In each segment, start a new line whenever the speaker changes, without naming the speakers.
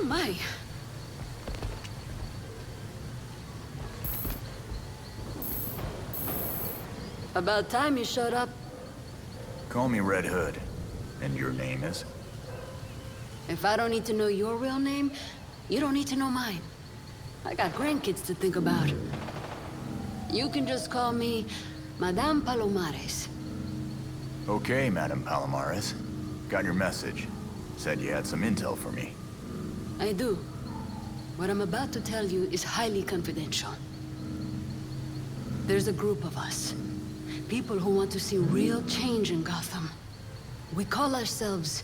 My. About time you showed up.
Call me Red Hood. And your name is?
If I don't need to know your real name, you don't need to know mine. I got grandkids to think about. You can just call me Madame Palomares.
Okay, Madame Palomares. Got your message. Said you had some intel for me.
I do. What I'm about to tell you is highly confidential. There's a group of us. People who want to see real change in Gotham. We call ourselves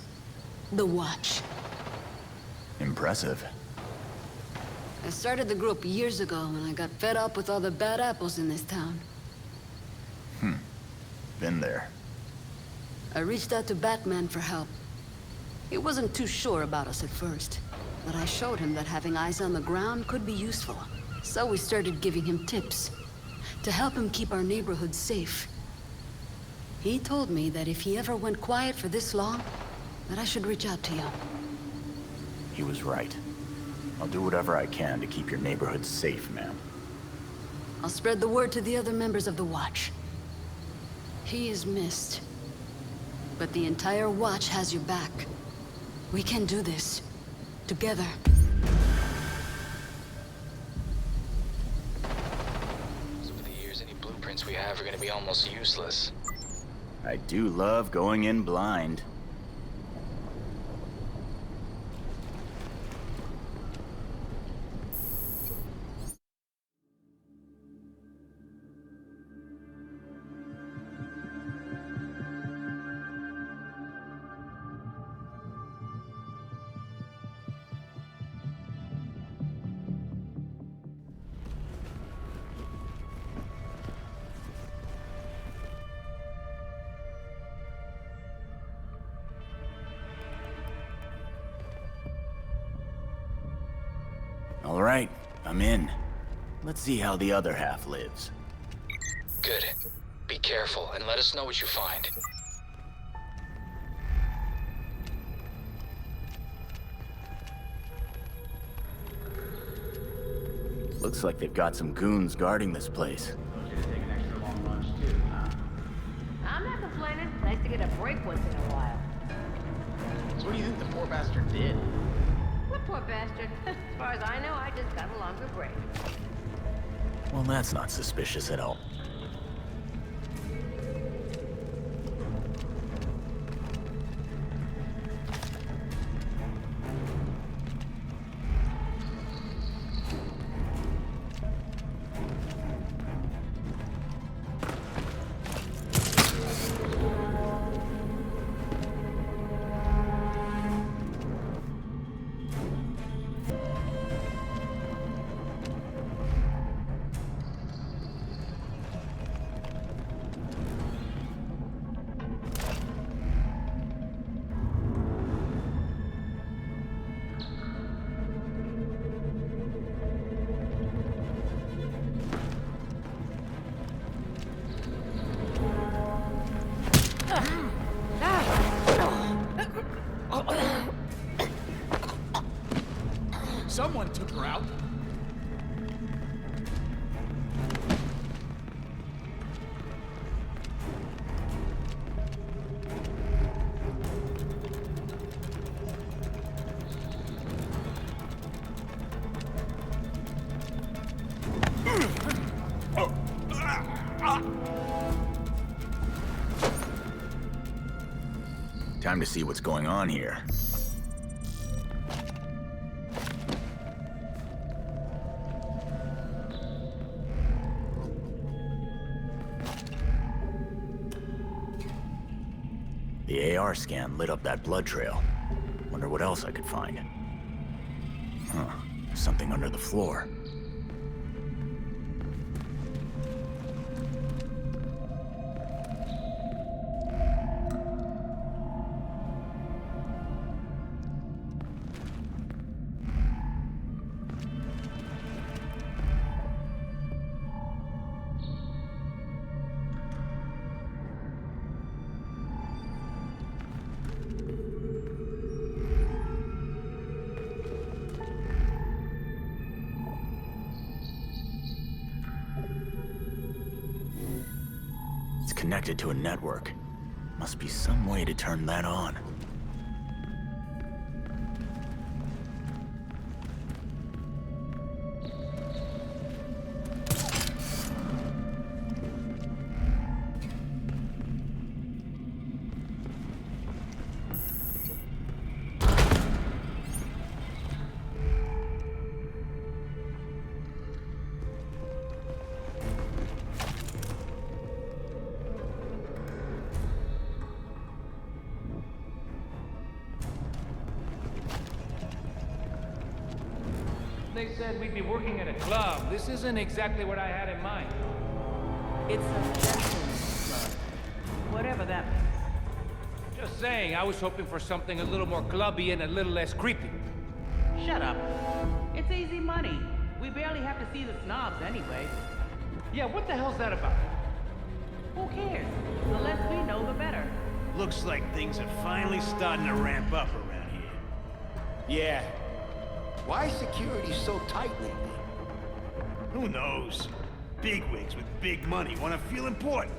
the Watch.
Impressive.
I started the group years ago when I got fed up with all the bad apples in this town.
Been there.
I reached out to Batman for help. He wasn't too sure about us at first, but I showed him that having eyes on the ground could be useful. So we started giving him tips to help him keep our neighborhood safe. He told me that if he ever went quiet for this long, that I should reach out to you.
He was right. I'll do whatever I can to keep your neighborhood safe, ma'am.
I'll spread the word to the other members of the Watch. He is missed, but the entire Watch has your back. We can do this, together.
So over the years, any blueprints we have are gonna be almost useless.
I do love going in blind. All right, I'm in. Let's see how the other half lives.
Good. Be careful, and let us know what you find.
Looks like they've got some goons guarding this place.
I'm not complaining. Nice to get a break once in a while.
So what do you think the poor bastard did?
What poor bastard? As far as I know, I just got a longer break.
Well, that's not suspicious at all.
Someone took her out.
Time to see what's going on here. The AR scan lit up that blood trail. Wonder what else I could find. Huh. Something under the floor. connected to a network. Must be some way to turn that on.
They said we'd be working at a club. This isn't exactly what I had in mind.
It's a gentleman's club. Whatever that means.
Just saying, I was hoping for something a little more clubby and a little less creepy.
Shut up. It's easy money. We barely have to see the snobs anyway.
Yeah, what the hell's that about?
Who cares? The less we know, the better.
Looks like things are finally starting to ramp up around here.
Yeah. Why is security so tight lately?
Who knows? Bigwigs with big money want to feel important.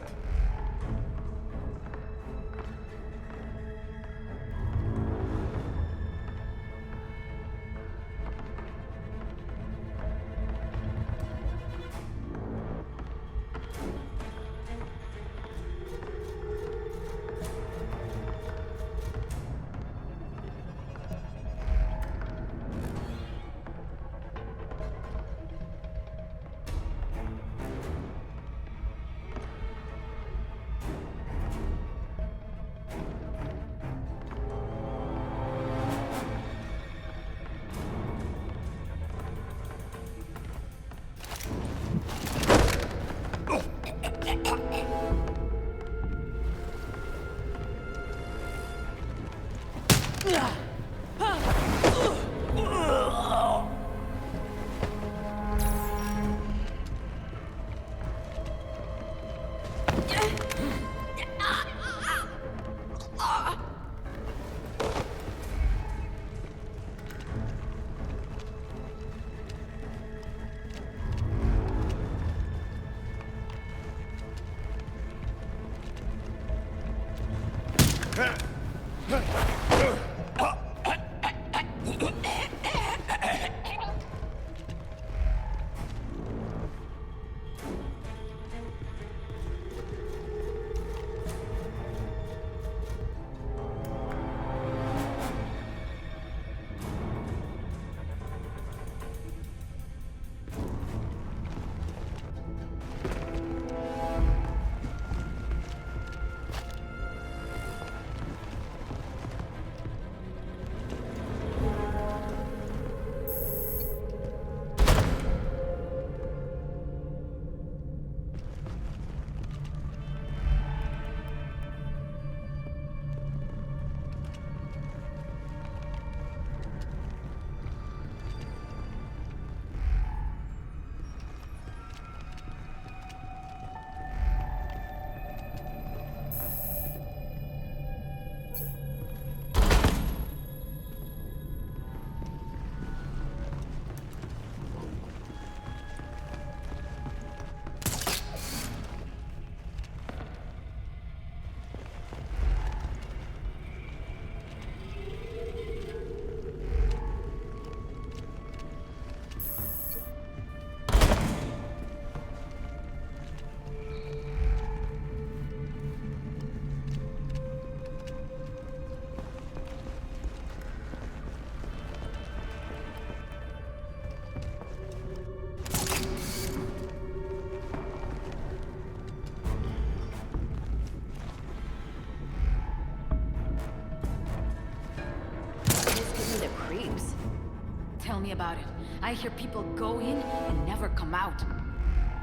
Tell me about it. I hear people go in and never come out.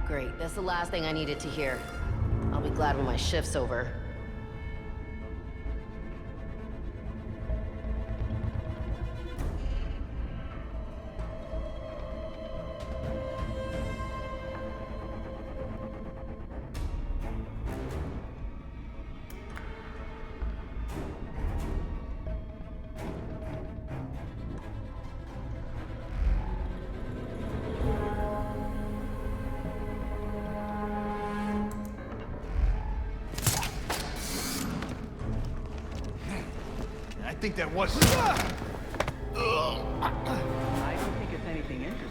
Great, that's the last thing I needed to hear. I'll be glad when my shift's over.
think that was...
I don't think it's anything interesting.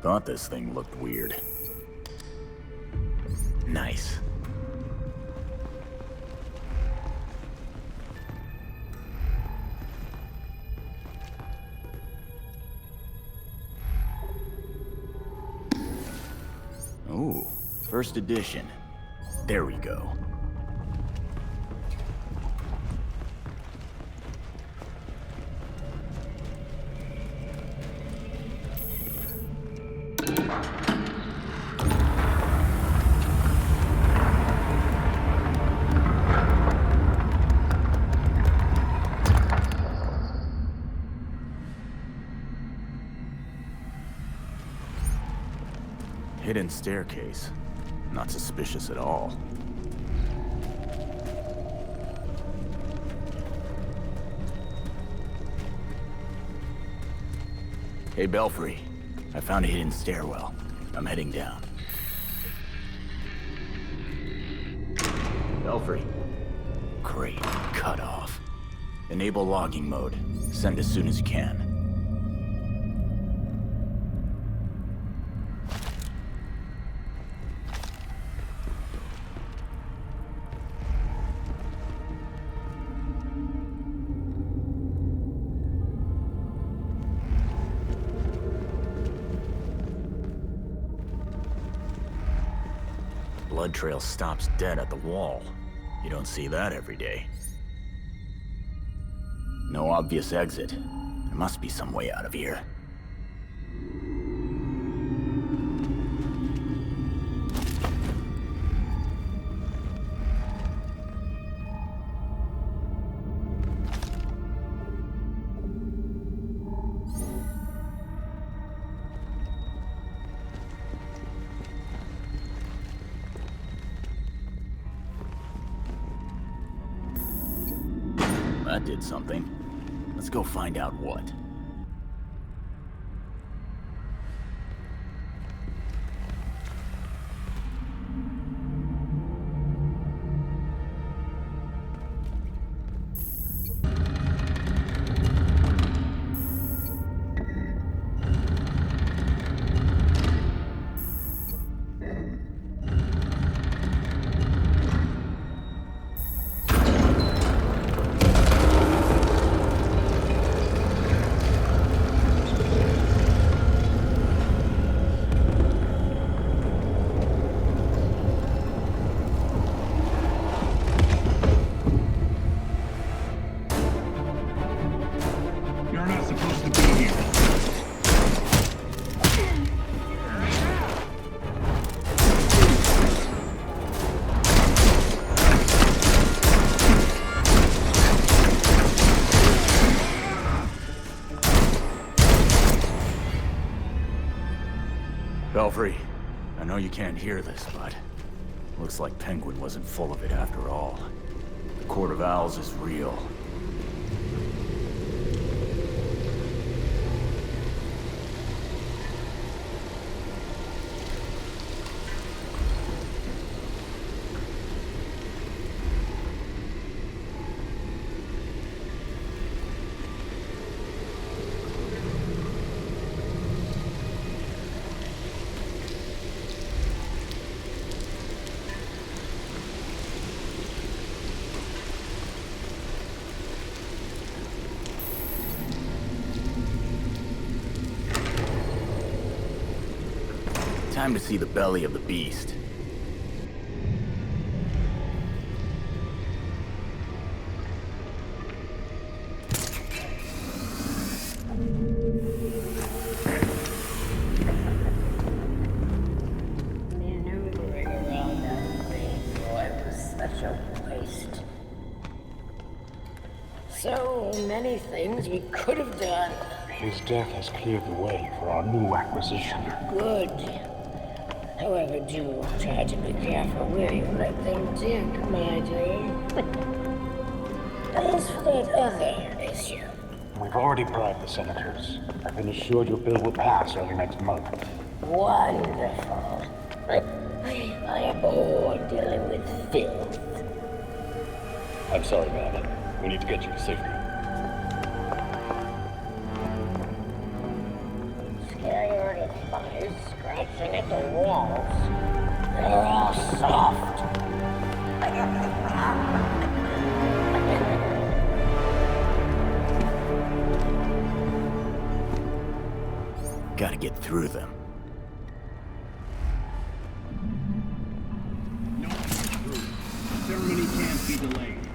Thought this thing looked weird. Nice. Ooh, first edition. There we go. Hidden staircase. Not suspicious at all. Hey, Belfry. I found a hidden stairwell. I'm heading down. Belfry. Great. Cut off. Enable logging mode. Send as soon as you can. Blood trail stops dead at the wall. You don't see that every day. No obvious exit. There must be some way out of here. That did something. Let's go find out what. Belfry, I know you can't hear this, but looks like Penguin wasn't full of it after all. The Court of Owls is real. Time to see the belly of the beast.
Maneuvering around that big boy was such a waste. So many things we could have done.
His death has cleared the way for our new acquisition.
Good. However, do try to be careful where you let them dig, my dear. As for that other issue,
We've already bribed the senators. I've been assured your bill will pass early next month.
wonderful. I abhor dealing with filth.
I'm sorry, man. We need to get you to safety.
Scared of flies scratching at the walls. They're all soft.
Gotta get through them.
No one's through. Ceremony can't be delayed.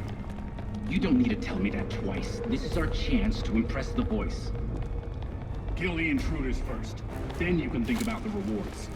You don't need to tell me that twice. This is our chance to impress the voice. Kill the intruders first. Then you can think about the rewards.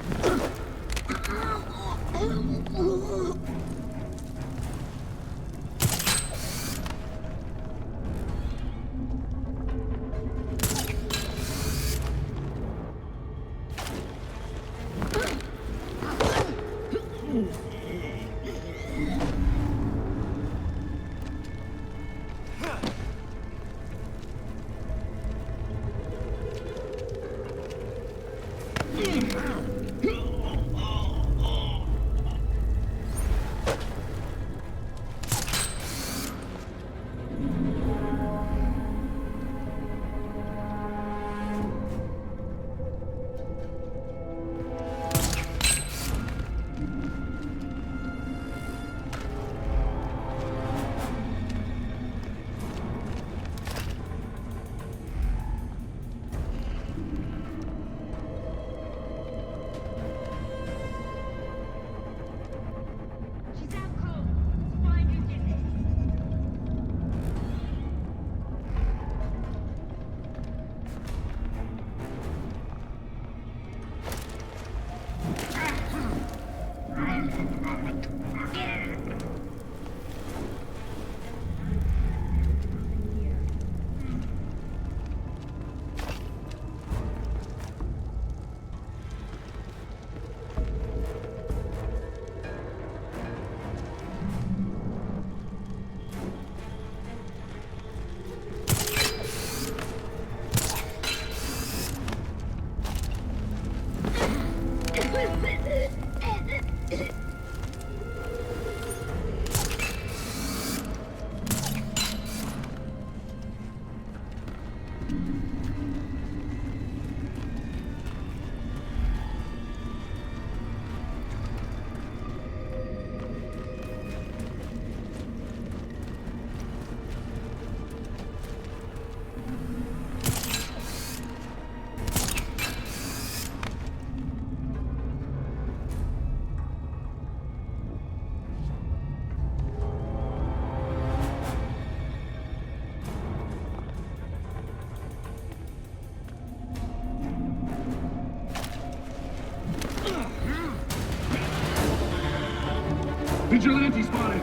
Vigilante spotted!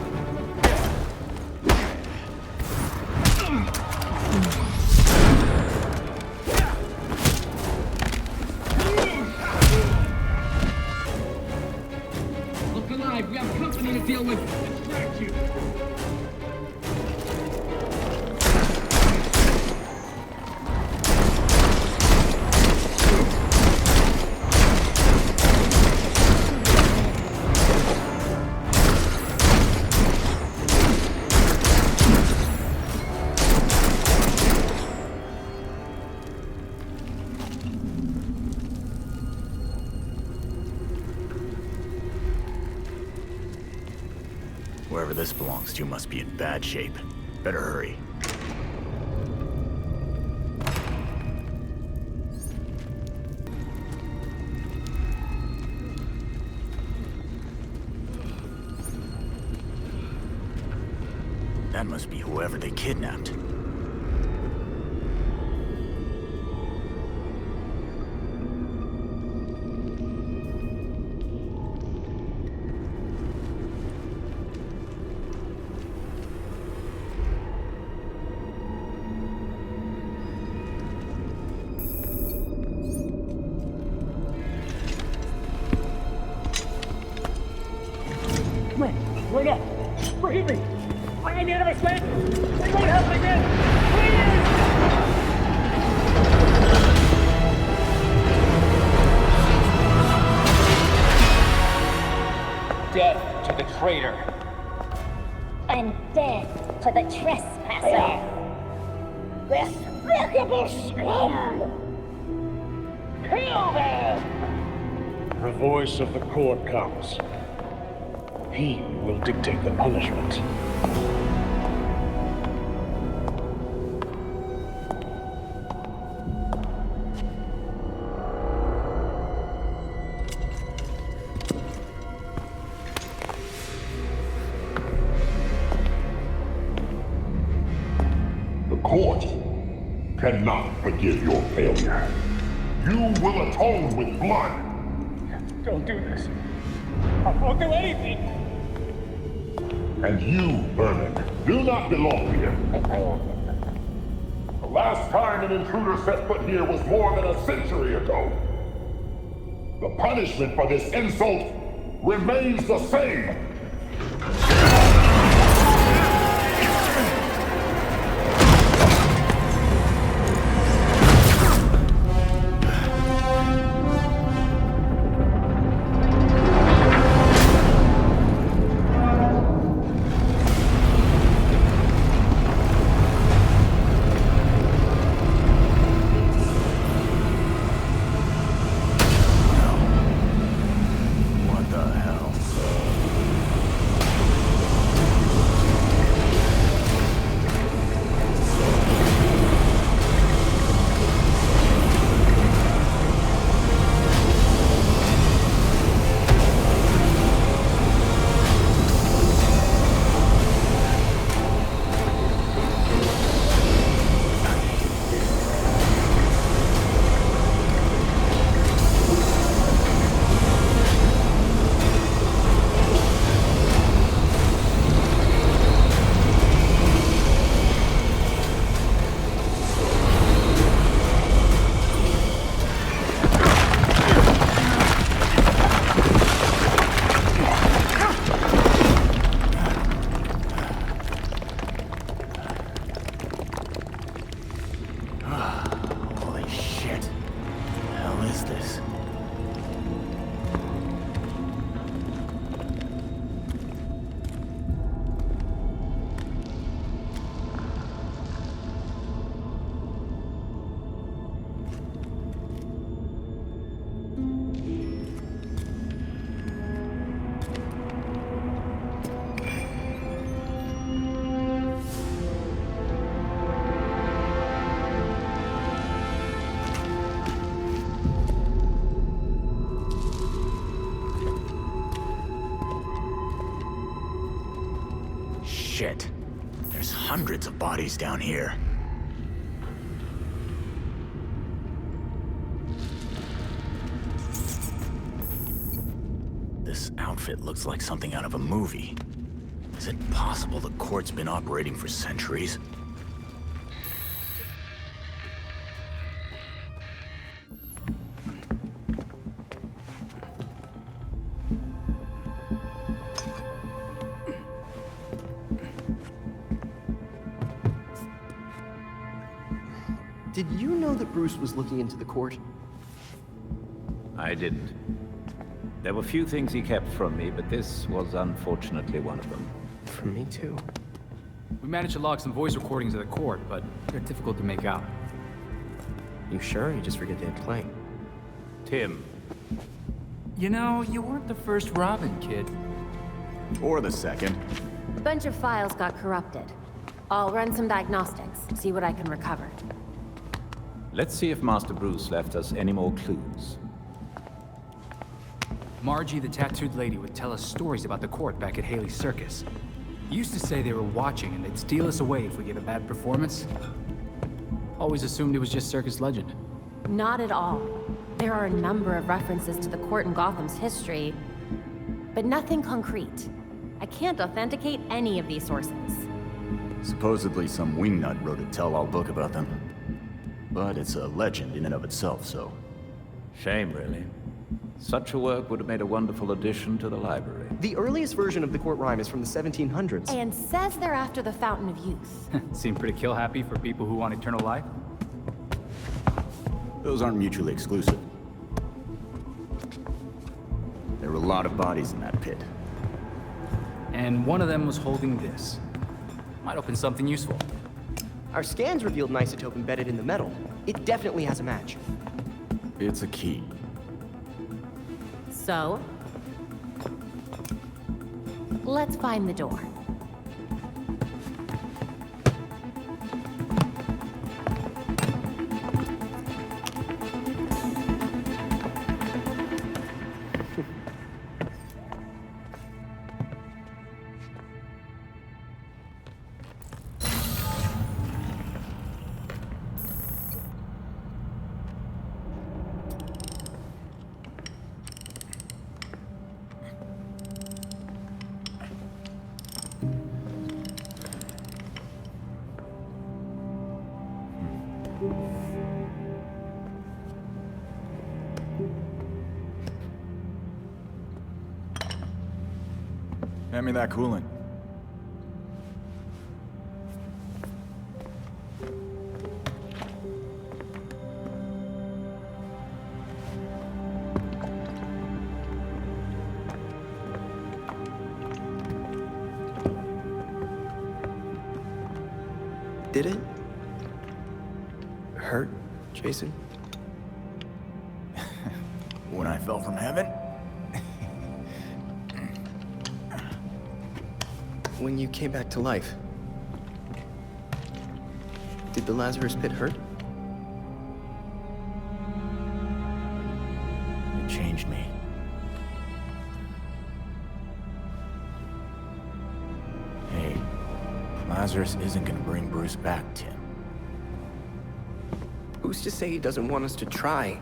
go and distract you.
Wherever this belongs to must be in bad shape. Better hurry. That must be whoever they kidnapped.
Wait up! Forgive me! I need a man! They won't help again! Please! Death to the traitor!
And death to the trespasser! Despicable scum! Kill them!
The voice of the court comes. He will dictate the punishment.
The court cannot forgive your failure. You will atone with blood.
Don't do this. I won't do anything.
And you, Vernon, do not belong here. The last time an intruder set foot here was more than a century ago. The punishment for this insult remains the same.
Shit. There's hundreds of bodies down here. This outfit looks like something out of a movie. Is it possible the court's been operating for centuries?
Did you know that Bruce was looking into the court?
I didn't. There were few things he kept from me, but this was unfortunately one of them.
From me too.
We managed to log some voice recordings of the court, but they're difficult to make out.
You sure? You just forget they hit play.
Tim.
You know, you weren't the first Robin, kid.
Or the second.
A bunch of files got corrupted. I'll run some diagnostics, see what I can recover.
Let's see if Master Bruce left us any more clues.
Margie, the tattooed lady, would tell us stories about the court back at Haley's Circus. Used to say they were watching and they'd steal us away if we gave a bad performance. Always assumed it was just circus legend.
Not at all. There are a number of references to the court in Gotham's history, but nothing concrete. I can't authenticate any of these sources.
Supposedly some wingnut wrote a tell-all book about them. But it's a legend in and of itself, so...
Shame, really. Such a work would have made a wonderful addition to the library.
The earliest version of the court rhyme is from the 1700s.
And says they're after the Fountain of Youth.
Seem pretty kill-happy for people who want eternal life.
Those aren't mutually exclusive. There were a lot of bodies in that pit.
And one of them was holding this. Might open something useful.
Our scans revealed an isotope embedded in the metal. It definitely has a match.
It's a key.
So? Let's find the door.
Hand me that coolant.
Did it hurt, Jason?
When I fell from heaven?
When you came back to life, did the Lazarus pit hurt?
It changed me. Hey, Lazarus isn't gonna bring Bruce back, Tim.
Who's to say he doesn't want us to try?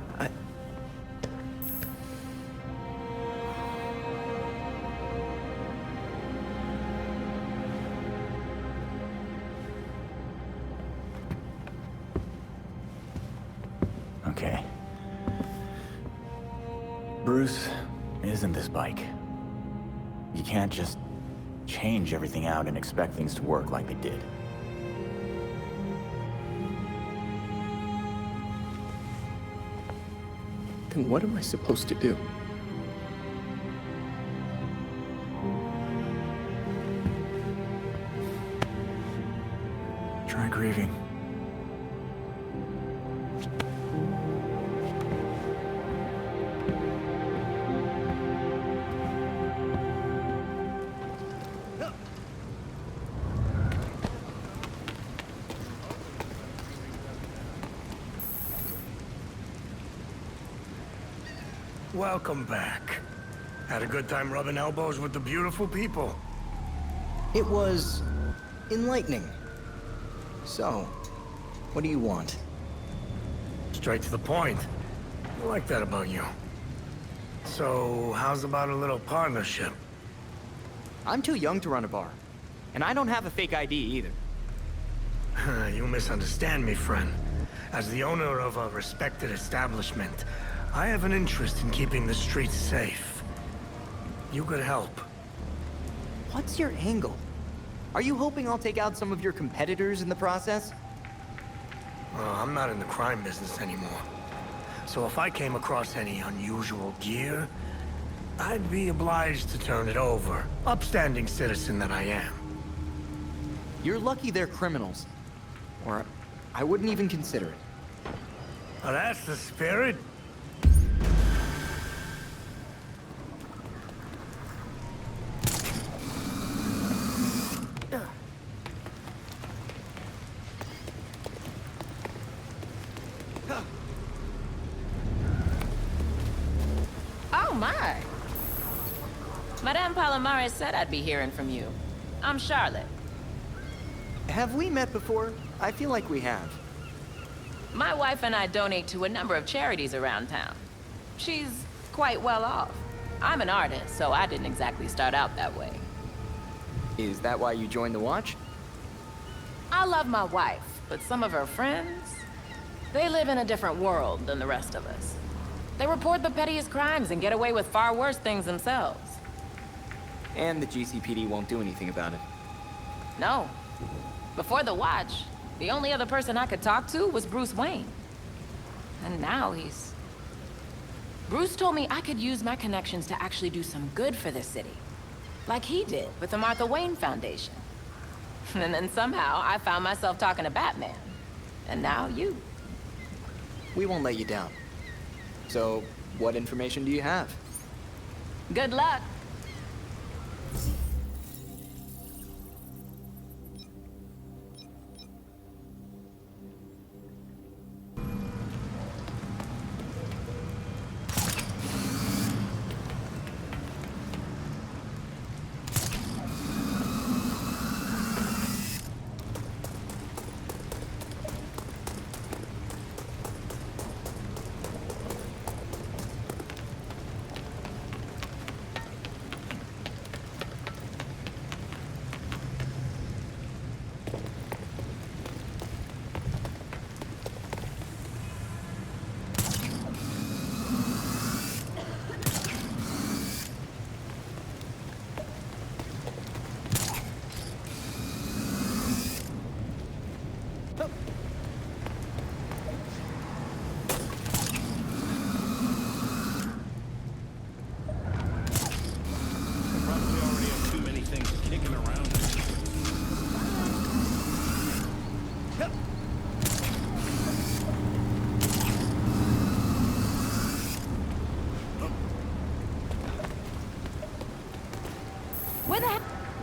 Okay. Bruce isn't this bike. You can't just change everything out and expect things to work like they did.
Then what am I supposed to do?
Try grieving.
Welcome back. Had a good time rubbing elbows with the beautiful people.
It was enlightening. So, what do you want?
Straight to the point. I like that about you. So, how's about a little partnership?
I'm too young to run a bar. And I don't have a fake ID either.
You misunderstand me, friend. As the owner of a respected establishment, I have an interest in keeping the streets safe. You could help.
What's your angle? Are you hoping I'll take out some of your competitors in the process?
I'm not in the crime business anymore. So if I came across any unusual gear, I'd be obliged to turn it over. Upstanding citizen that I am.
You're lucky they're criminals. Or I wouldn't even consider it.
Well, that's the spirit.
Oh my! Madame Palomares said I'd be hearing from you. I'm Charlotte.
Have we met before? I feel like we have.
My wife and I donate to a number of charities around town. She's quite well off. I'm an artist, so I didn't exactly start out that way.
Is that why you joined the Watch?
I love my wife, but some of her friends, they live in a different world than the rest of us. They report the pettiest crimes and get away with far worse things themselves.
And the GCPD won't do anything about it.
No. Before the Watch, the only other person I could talk to was Bruce Wayne. And now he's... Bruce told me I could use my connections to actually do some good for the city. Like he did with the Martha Wayne Foundation. And then somehow I found myself talking to Batman. And now you.
We won't let you down. So, what information do you have?
Good luck.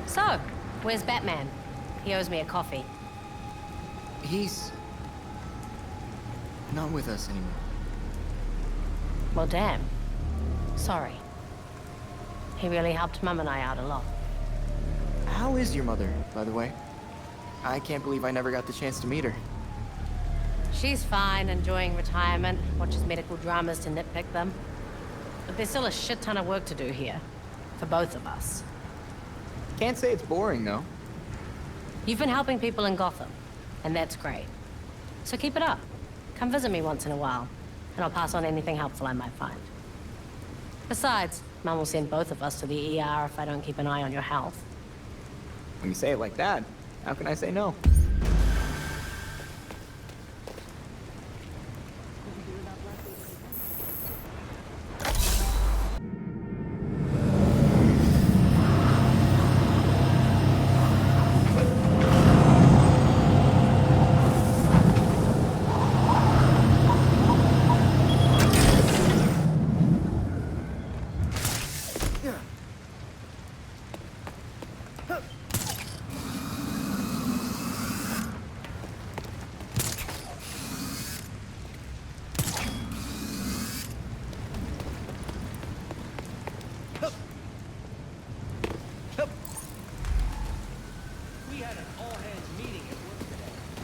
So, where's Batman? He owes me a coffee.
He's... not with us anymore.
Well, damn. Sorry. He really helped Mum and I out a lot.
How is your mother, by the way? I can't believe I never got the chance to meet her.
She's fine, enjoying retirement, watches medical dramas to nitpick them. But there's still a shit ton of work to do here. For both of us.
Can't say it's boring, though.
You've been helping people in Gotham, and that's great. So keep it up. Come visit me once in a while, and I'll pass on anything helpful I might find. Besides, Mum will send both of us to the ER if I don't keep an eye on your health.
When you say it like that, how can I say no?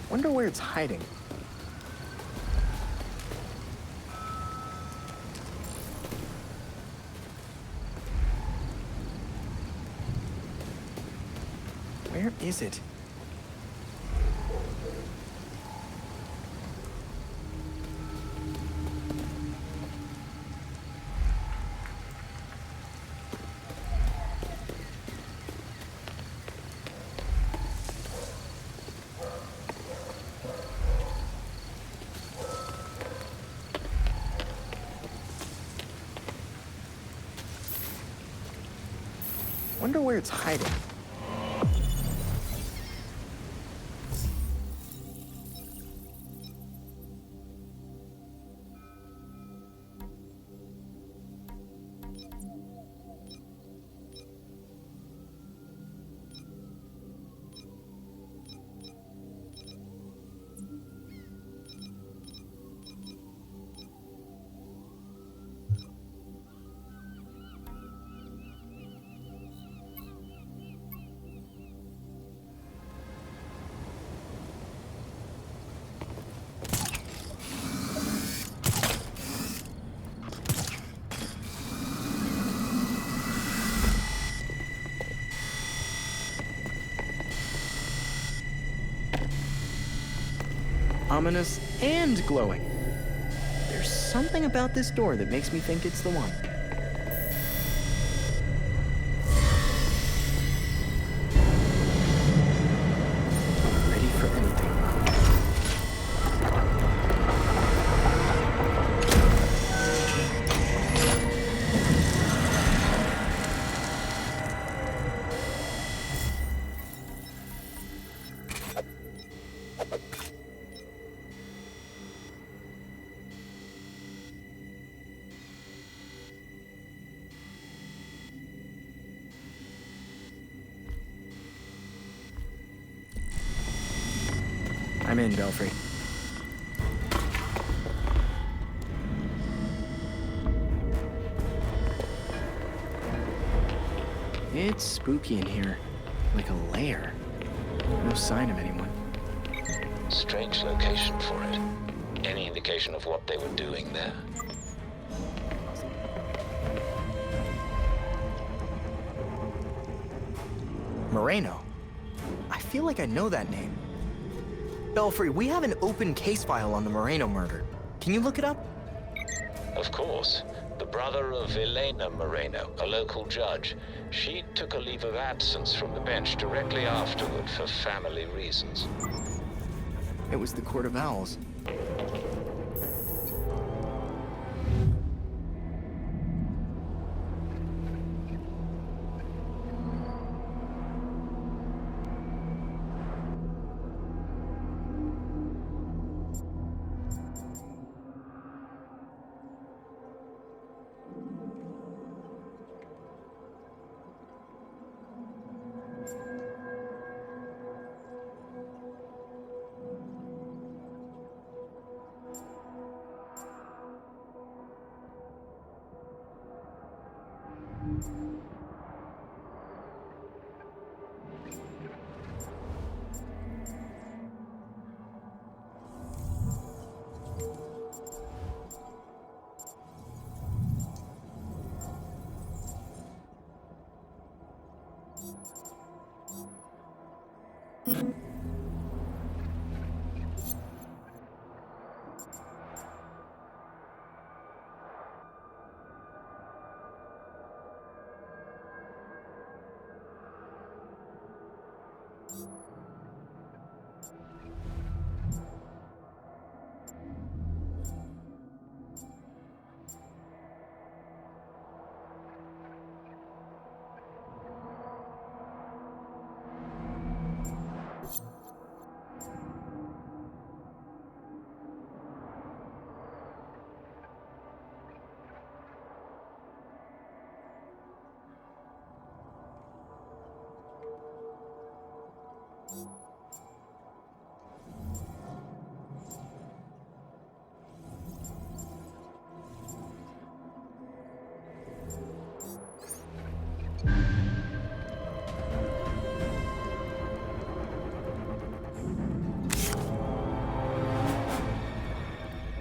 Wonder where it's hiding. Where is it? Wonder where it's hiding. Ominous and glowing. There's something about this door that makes me think it's the one. Ready for anything. I'm in, Belfry. It's spooky in here, like a lair. No sign of anyone.
Strange location for it. Any indication of what they were doing there?
Moreno. I feel like I know that name. Belfry, we have an open case file on the Moreno murder. Can you look it up?
Of course. The brother of Elena Moreno, a local judge. She took a leave of absence from the bench directly afterward for family reasons.
It was the Court of Owls.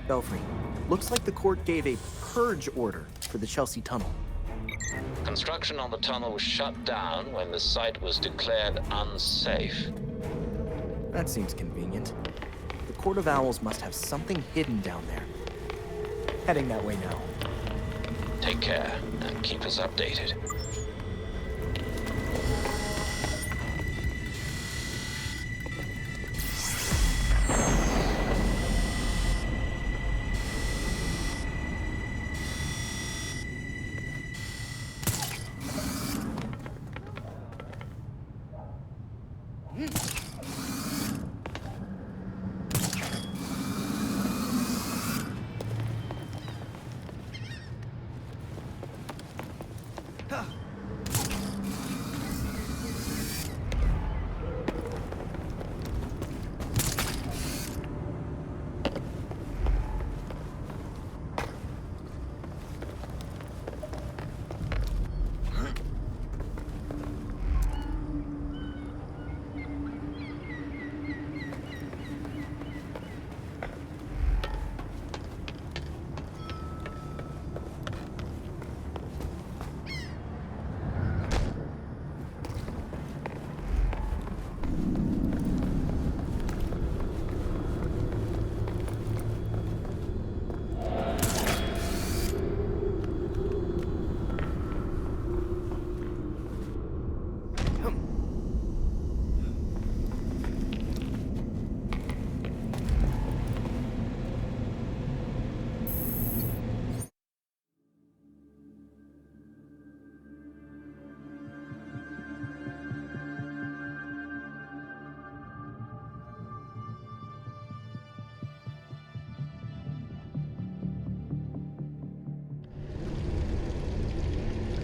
Belfry, looks like the court gave a purge order for the Chelsea Tunnel.
Construction on the tunnel was shut down when the site was declared unsafe.
That seems convenient. The Court of Owls must have something hidden down there. Heading that way now.
Take care, and keep us updated.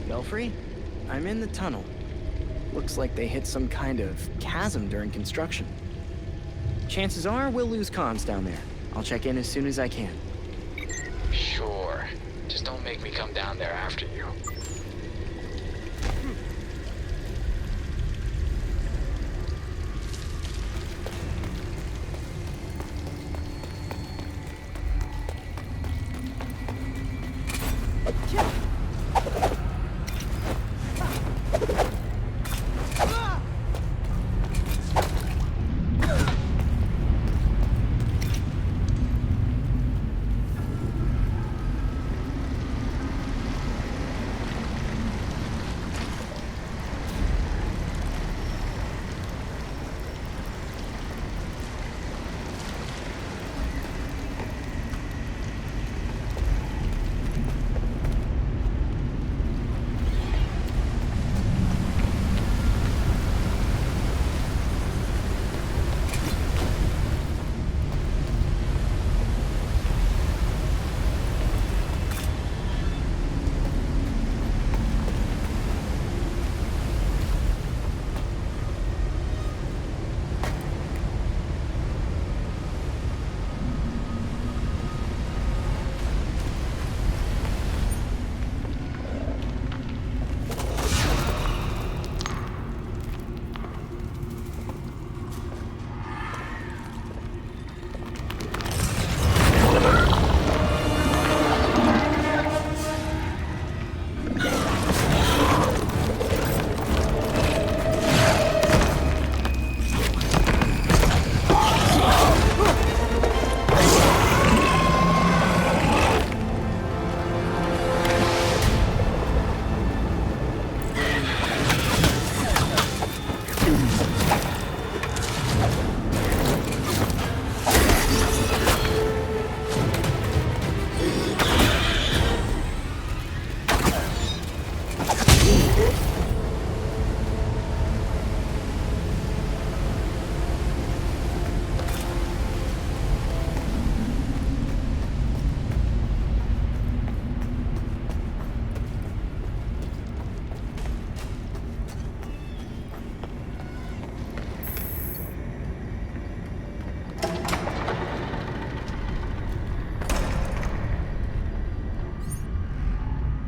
Belfry? I'm in the tunnel. Looks like they hit some kind of chasm during construction. Chances are we'll lose comms down there. I'll check in as soon as I can.
Sure. Just don't make me come down there after you.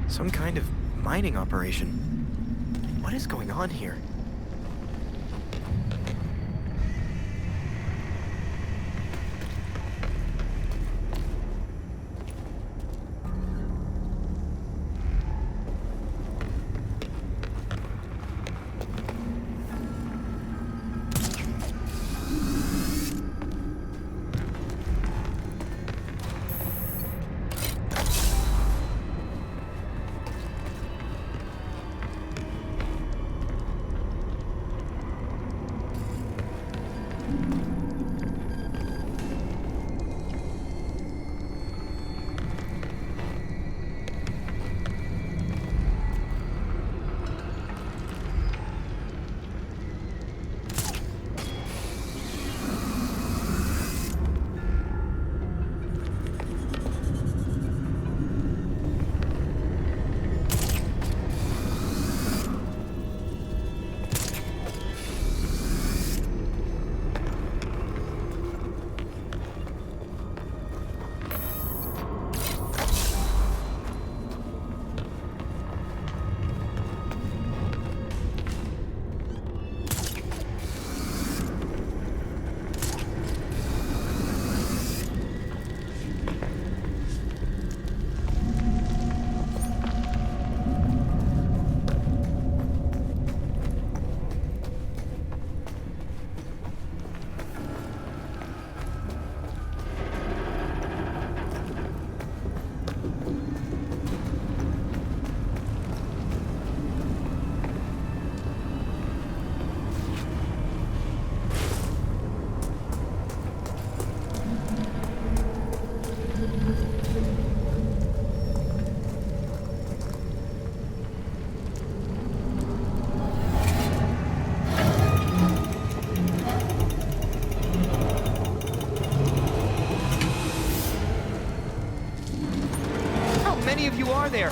Some kind of mining operation. What is going on here? many of you are there?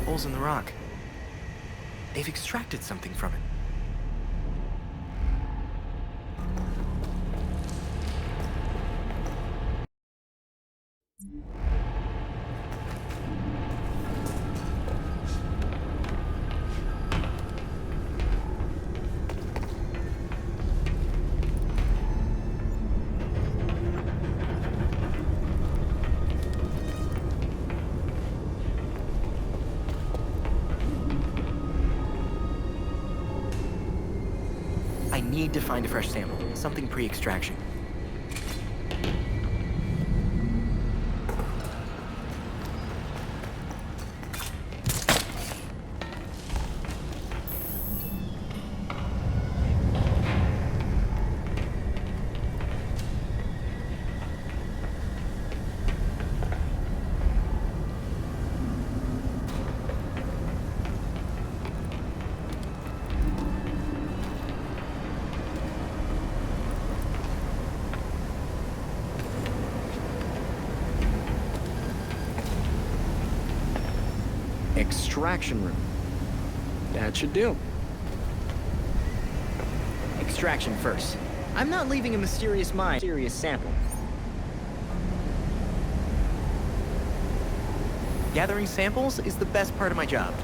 Holes in the rock. They've extracted something from it. I need to find a fresh sample, something pre-extraction. Extraction room. That should do. Extraction first. I'm not leaving a mysterious mine, serious sample. Gathering samples is the best part of my job.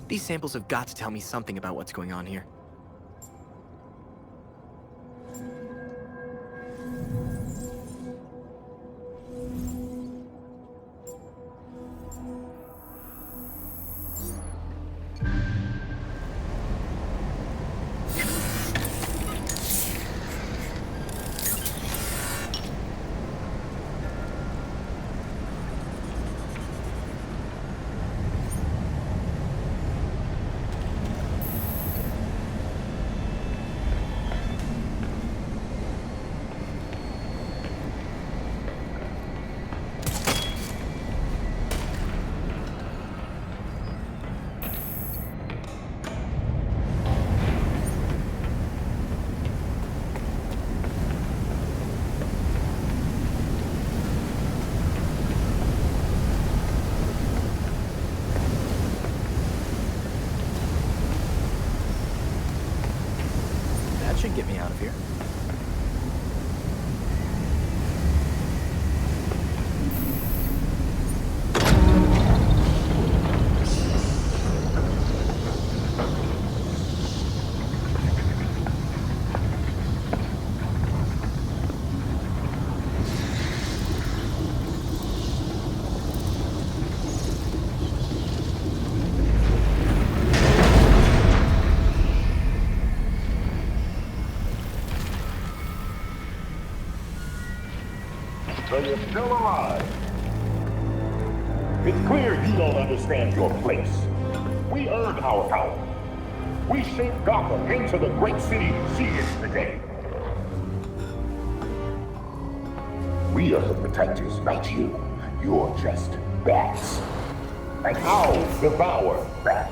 These samples have got to tell me something about what's going on here. of here.
So you're still alive. It's clear you don't understand your place. We earned our power. We shaped Gotham into the great city she is today. We are the protectors, not you. You're just bats. And I'll devour bats.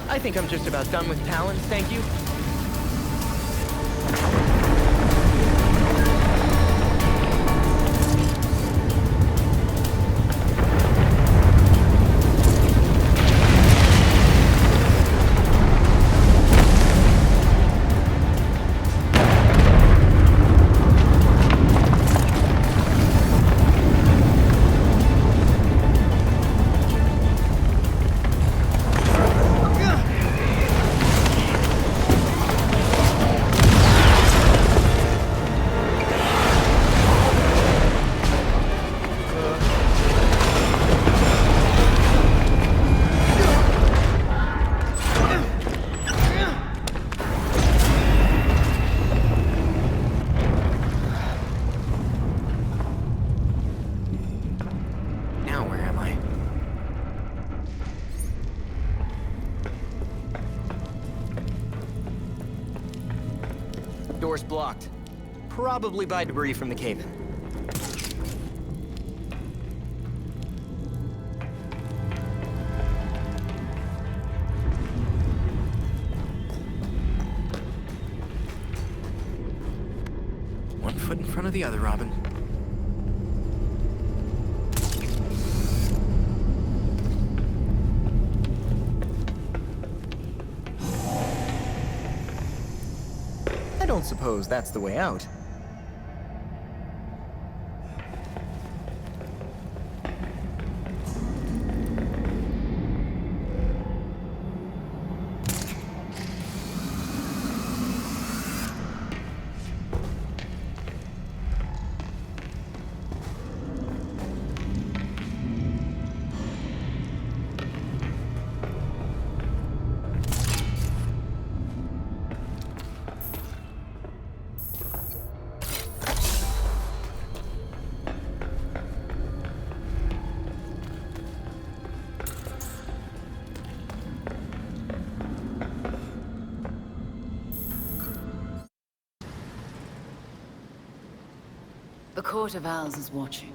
I think I'm just about done with talents, thank you. Door's blocked. Probably by debris from the cave-in. One foot in front of the other, Robin. I don't suppose that's the way out.
Court of Owls is watching.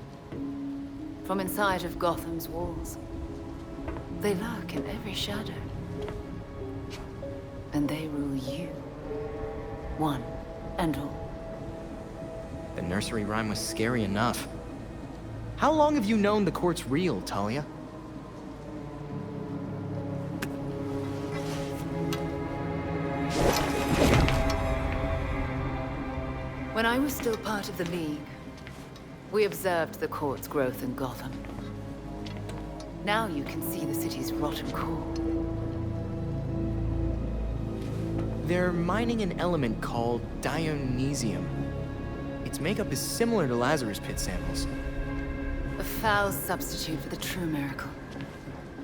From inside of Gotham's walls. They lurk in every shadow. And they rule you. One and all.
The nursery rhyme was scary enough. How long have you known the court's real, Talia?
When I was still part of the League, we observed the court's growth in Gotham. Now you can see the city's rotten core.
They're mining an element called Dionysium. Its makeup is similar to Lazarus Pit samples.
A foul substitute for the true miracle.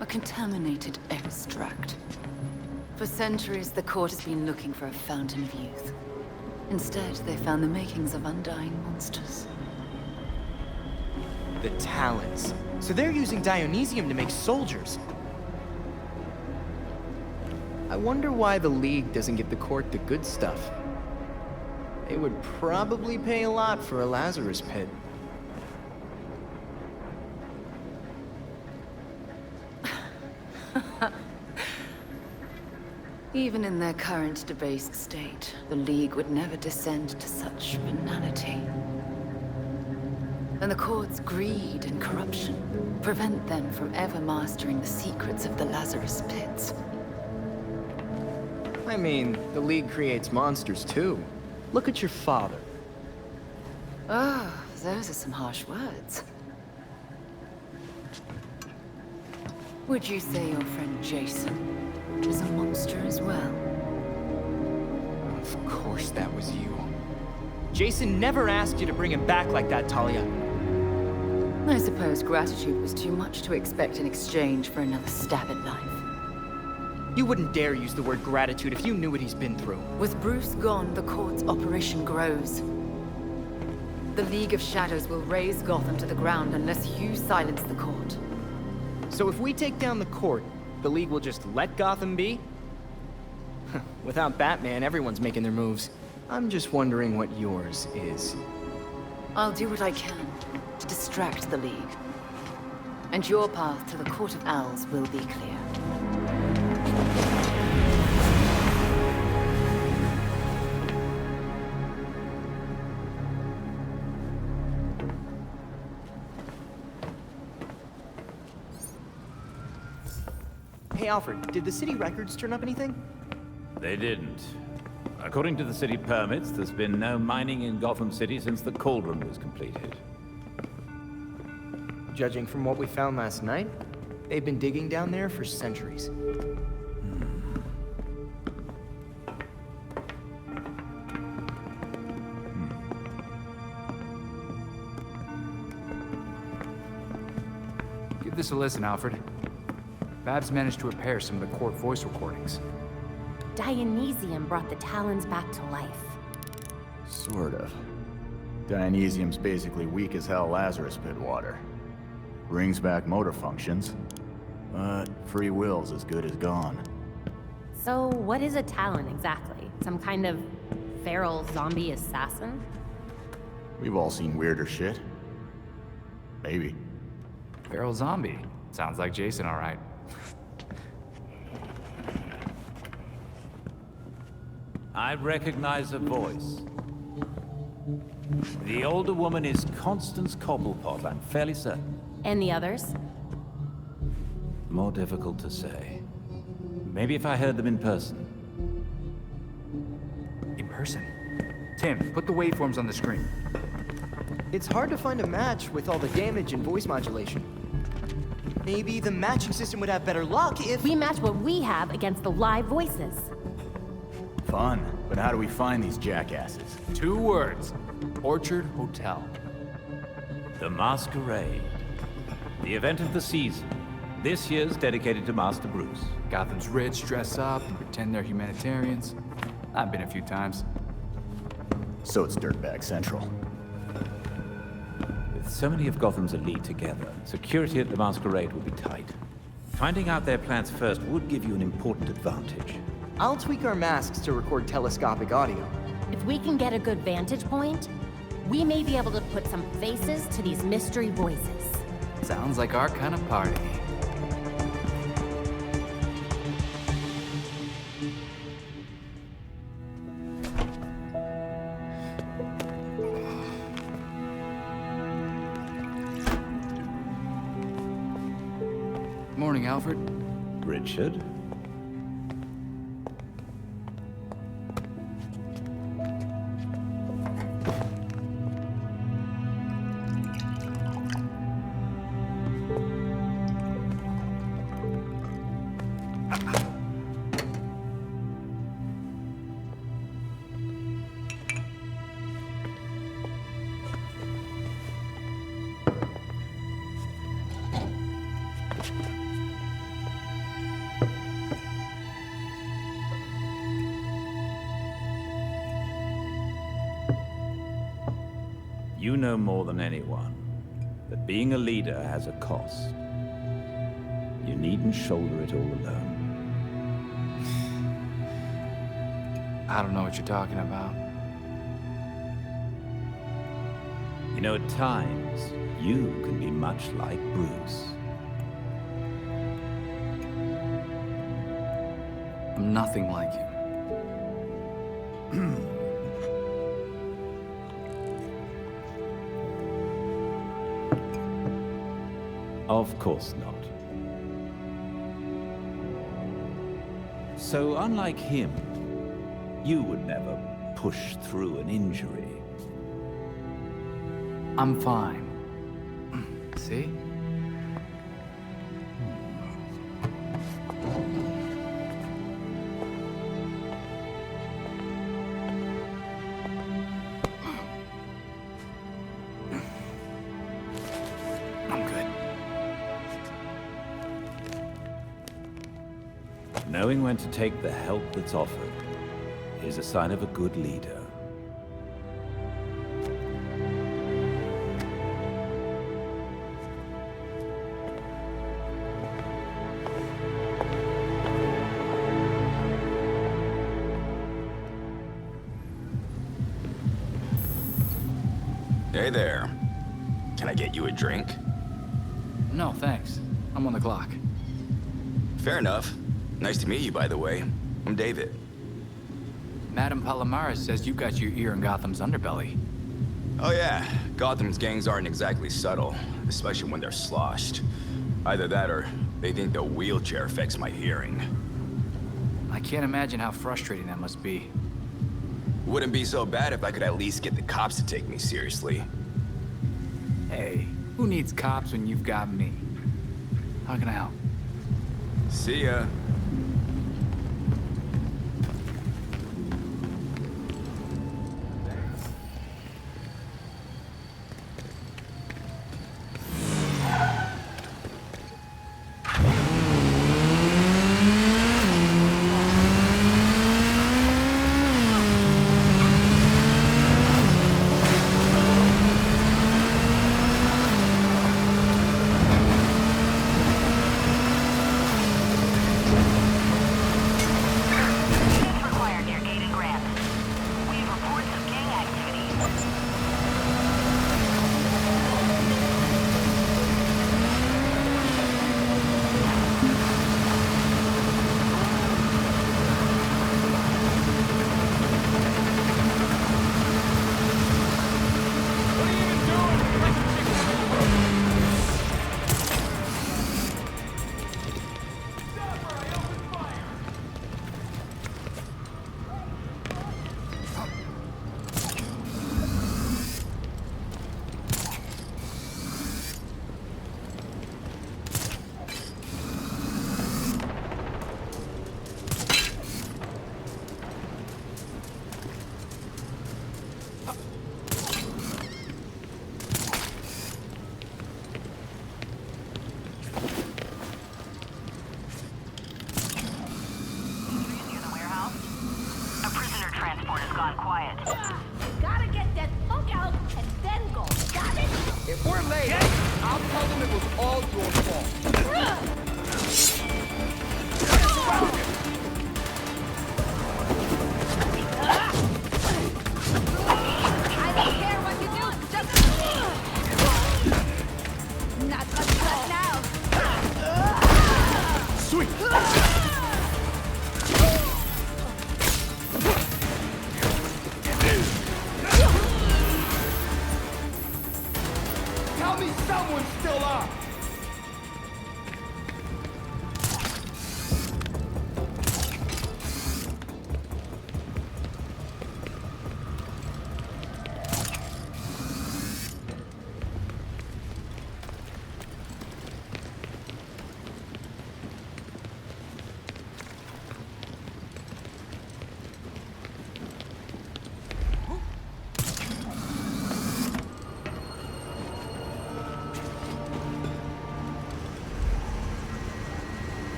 A contaminated extract. For centuries, the court has been looking for a fountain of youth. Instead, they found the makings of undying monsters.
The Talons. So they're using Dionysium to make soldiers. I wonder why the League doesn't give the court the good stuff. They would probably pay a lot for a Lazarus Pit.
Even in their current debased state, the League would never descend to such banality. And the court's greed and corruption prevent them from ever mastering the secrets of the Lazarus Pits.
I mean, the League creates monsters too. Look at your father.
Oh, those are some harsh words. Would you say your friend Jason is a monster as well?
Of course that was you. Jason never asked you to bring him back like that, Talia.
I suppose gratitude was too much to expect in exchange for another stab at life.
You wouldn't dare use the word gratitude if you knew what he's been through.
With Bruce gone, the court's operation grows. The League of Shadows will raze Gotham to the ground unless you silence the court.
So if we take down the court, the League will just let Gotham be? Without Batman, everyone's making their moves. I'm just wondering what yours is.
I'll do what I can to distract the League. And your path to the Court of Owls will be clear.
Hey Alfred, did the city records turn up anything?
They didn't. According to the city permits, there's been no mining in Gotham City since the Cauldron was completed.
Judging from what we found last night, they've been digging down there for centuries.
Give this a listen, Alfred. Babs managed to repair some of the court voice recordings.
Dionysium brought the Talons back to life.
Sort of. Dionysium's basically weak as hell Lazarus Pit water. Brings back motor functions, but free will's as good as gone.
So what is a Talon exactly? Some kind of feral zombie assassin?
We've all seen weirder shit. Maybe.
Feral zombie. Sounds like Jason, all right.
I recognize a voice. The older woman is Constance Cobblepot, I'm fairly certain.
And the others?
More difficult to say. Maybe if I heard them in person.
In person? Tim, put the waveforms on the screen.
It's hard to find a match with all the damage and voice modulation. Maybe the matching system would have better luck if...
We match what we have against the live voices.
Fun, but how do we find these jackasses?
2 words. Orchard Hotel.
The Masquerade. The event of the season. This year's dedicated to Master Bruce.
Gotham's rich dress up and pretend they're humanitarians. I've been a few times.
So it's Dirtbag Central.
With so many of Gotham's elite together, security at the Masquerade will be tight. Finding out their plans first would give you an important advantage.
I'll tweak our masks to record telescopic audio.
If we can get a good vantage point, we may be able to put some faces to these mystery voices.
Sounds like our kind of party. Morning, Alfred.
Richard? You know more than anyone that being a leader has a cost. You needn't shoulder it all alone.
I don't know what you're talking about.
You know, at times, you can be much like Bruce.
I'm nothing like him.
Of course not. So, unlike him, you would never push through an injury.
I'm fine. See? I'm good.
Knowing when to take the help that's offered is a sign of a good leader.
Hey there. Can I get you a drink?
No, thanks. I'm on the clock.
Fair enough. Nice to meet you, by the way. I'm David.
Madame Palomares says you got your ear in Gotham's underbelly.
Oh yeah, Gotham's gangs aren't exactly subtle, especially when they're sloshed. Either that or they think the wheelchair affects my hearing.
I can't imagine how frustrating that must be.
Wouldn't be so bad if I could at least get the cops to take me seriously.
Hey, who needs cops when you've got me? How can I help?
See ya.
Gotta get that funk out and then go. Got it?
If we're late, I'll tell them it was all your fault.
I don't care what you do.
Someone's still up!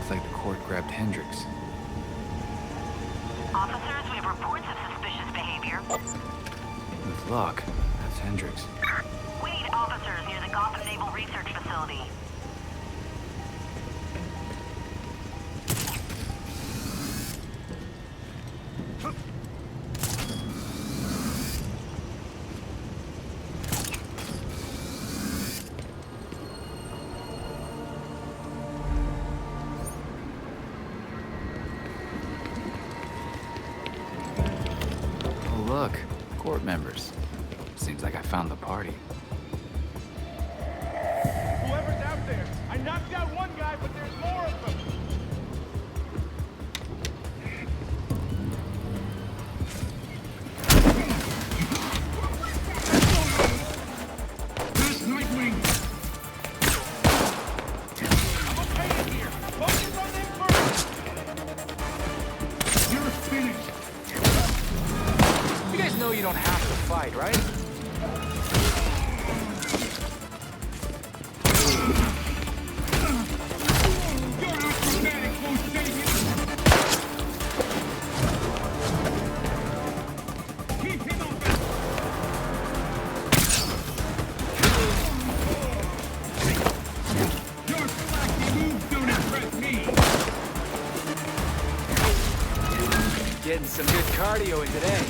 Like the court grabbed Hendricks.
Officers, we have reports of suspicious behavior.
With luck, that's Hendricks.
We need officers near the Gotham Naval Research Facility.
Look, court members. Seems like I found the party.
Whoever's out there, I knocked out one guy, but there's more of them!
That's Nightwing!
I'm okay in here! Focus on them first!
You're finished!
You guys know you don't have to fight, right? Getting some good cardio in today.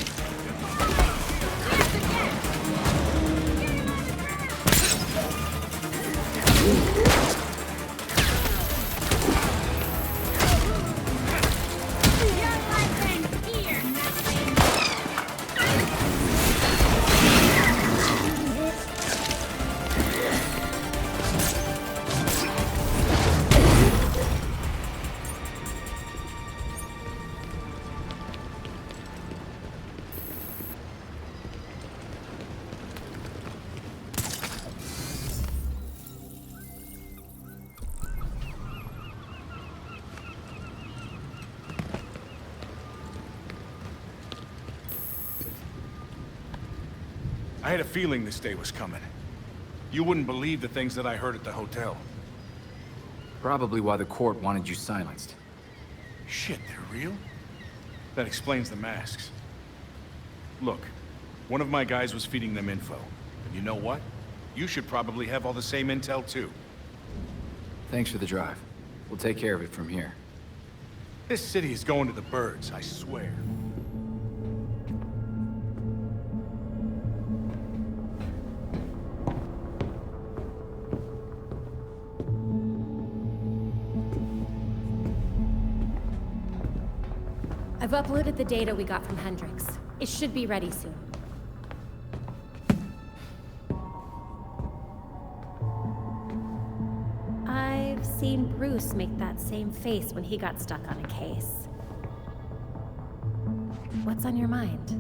I had a feeling this day was coming. You wouldn't believe the things that I heard at the hotel.
Probably why the court wanted you silenced.
Shit, they're real? That explains the masks. Look, one of my guys was feeding them info. And you know what? You should probably have all the same intel too.
Thanks for the drive. We'll take care of it from here.
This city is going to the birds, I swear.
I've uploaded the data we got from Hendricks. It should be ready soon. I've seen Bruce make that same face when he got stuck on a case. What's on your mind?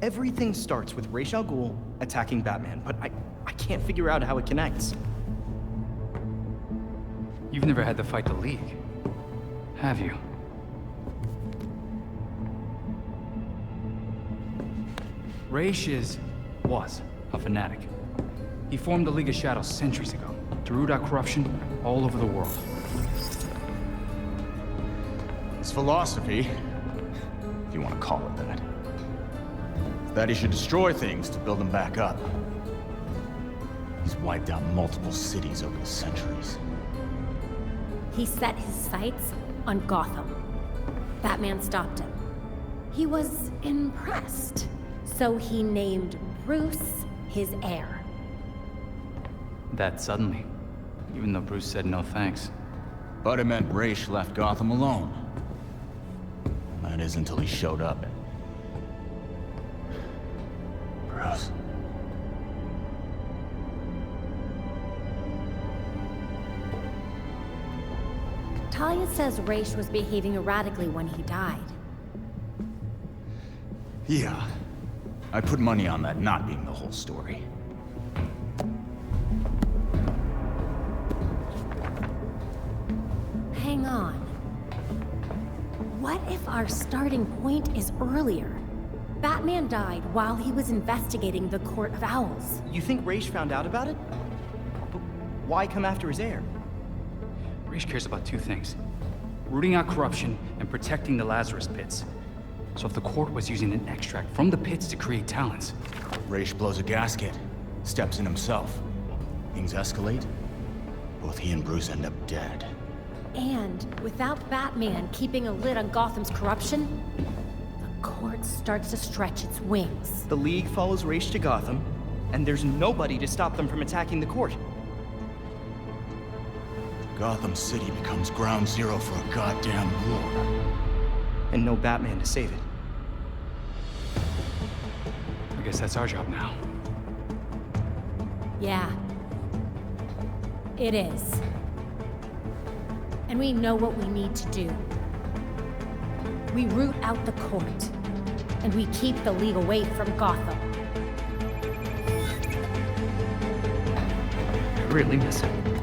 Everything starts with Ra's al Ghul attacking Batman, but I can't figure out how it connects.
You've never had to fight the League, have you? Ra's was a fanatic. He formed the League of Shadows centuries ago to root out corruption all over the world.
His philosophy, if you want to call it that, is that he should destroy things to build them back up. He's wiped out multiple cities over the centuries.
He set his sights on Gotham. Batman stopped him. He was impressed, so he named Bruce his heir.
That suddenly, even though Bruce said no thanks.
But it meant Ra's left Gotham alone. That is until he showed up.
Talia says Raish was behaving erratically when he died.
Yeah. I put money on that not being the whole story.
Hang on. What if our starting point is earlier? Batman died while he was investigating the Court of Owls.
You think Raish found out about it? But why come after his heir?
Raish cares about two things: rooting out corruption and protecting the Lazarus pits. So if the court was using an extract from the pits to create talents...
Raish blows a gasket, steps in himself. Things escalate. Both he and Bruce end up dead.
And without Batman keeping a lid on Gotham's corruption, the court starts to stretch its wings.
The League follows Raish to Gotham, and there's nobody to stop them from attacking the court.
Gotham City becomes ground zero for a goddamn war.
And no Batman to save it.
I guess that's our job now.
Yeah. It is. And we know what we need to do. We root out the court, and we keep the League away from Gotham.
I really miss him.